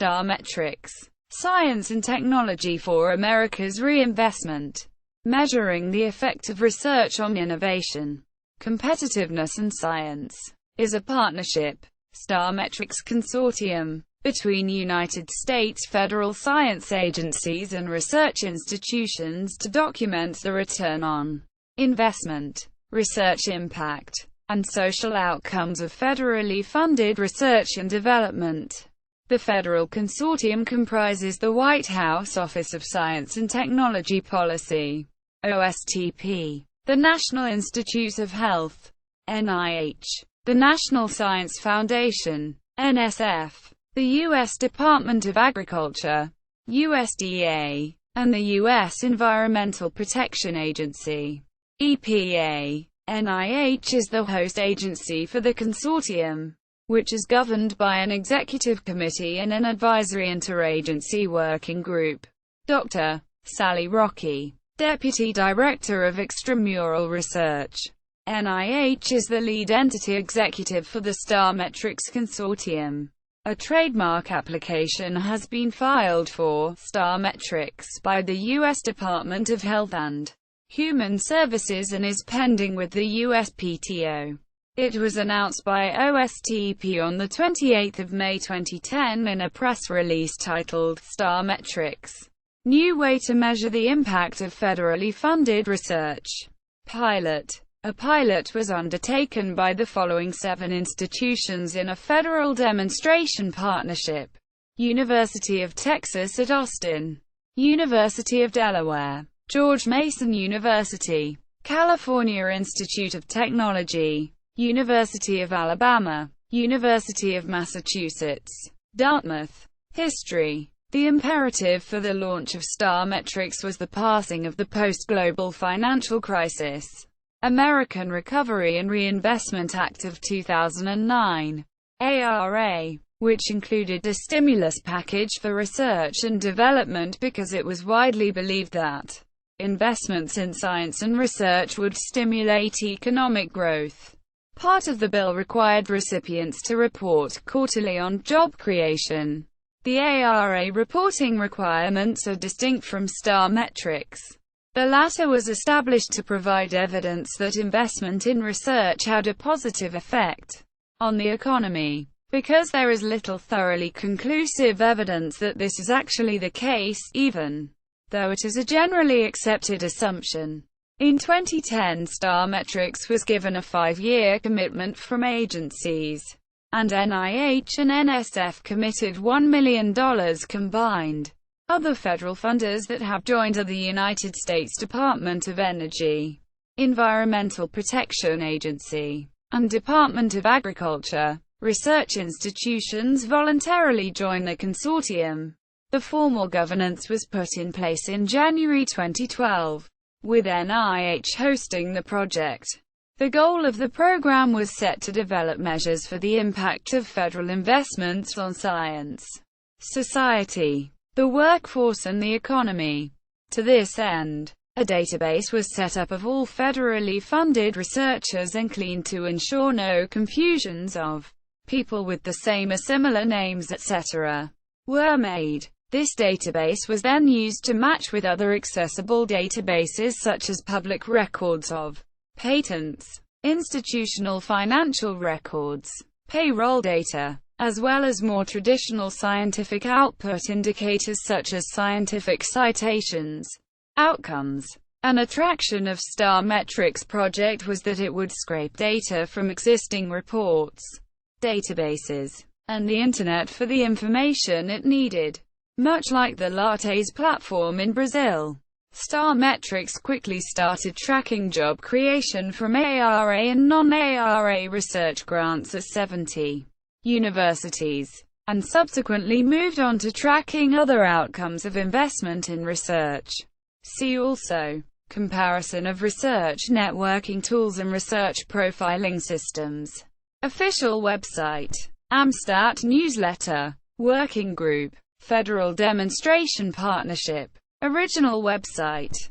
METRICS Science and Technology for America's Reinvestment, measuring the effect of research on innovation. Competitiveness and Science is a partnership, METRICS Consortium, between United States federal science agencies and research institutions to document the return on investment, research impact, and social outcomes of federally funded research and development. The federal consortium comprises the White House Office of Science and Technology Policy, OSTP, the National Institutes of Health, NIH, the National Science Foundation, NSF, the U.S. Department of Agriculture, USDA, and the U.S. Environmental Protection Agency, EPA. NIH is the host agency for the consortium, which is governed by an executive committee and an advisory interagency working group. Dr. Sally Rockey, Deputy Director of Extramural Research. NIH is the lead entity executive for the METRICS Consortium. A trademark application has been filed for METRICS by the U.S. Department of Health and Human Services and is pending with the USPTO. It was announced by OSTP on 28 May 2010 in a press release titled METRICS: New Way to Measure the Impact of Federally Funded Research. Pilot. A pilot was undertaken by the following 7 institutions in a federal demonstration partnership: University of Texas at Austin, University of Delaware, George Mason University, California Institute of Technology, University of Alabama, University of Massachusetts, Dartmouth. History. The imperative for the launch of METRICS was the passing of the post-global financial crisis American Recovery and Reinvestment Act of 2009, ARA, which included a stimulus package for research and development because it was widely believed that investments in science and research would stimulate economic growth. Part of the bill required recipients to report quarterly on job creation. The ARA reporting requirements are distinct from METRICS. The latter was established to provide evidence that investment in research had a positive effect on the economy. Because there is little thoroughly conclusive evidence that this is actually the case, even though it is a generally accepted assumption. In 2010, METRICS was given a 5-year commitment from agencies, and NIH and NSF committed $1 million combined. Other federal funders that have joined are the United States Department of Energy, Environmental Protection Agency, and Department of Agriculture. Research institutions voluntarily join the consortium. The formal governance was put in place in January 2012, with NIH hosting the project. The goal of the program was set to develop measures for the impact of federal investments on science, society, the workforce and the economy. To this end, a database was set up of all federally funded researchers and cleaned to ensure no confusions of people with the same or similar names etc. were made. This database was then used to match with other accessible databases such as public records of patents, institutional financial records, payroll data, as well as more traditional scientific output indicators such as scientific citations, outcomes. An attraction of METRICS project was that it would scrape data from existing reports, databases, and the Internet for the information it needed. Much like the Lattes platform in Brazil, METRICS quickly started tracking job creation from ARA and non-ARA research grants at 70 universities, and subsequently moved on to tracking other outcomes of investment in research. See also: comparison of research networking tools and research profiling systems. Official website. AMSTAT newsletter. Working group. Federal Demonstration Partnership. Original website.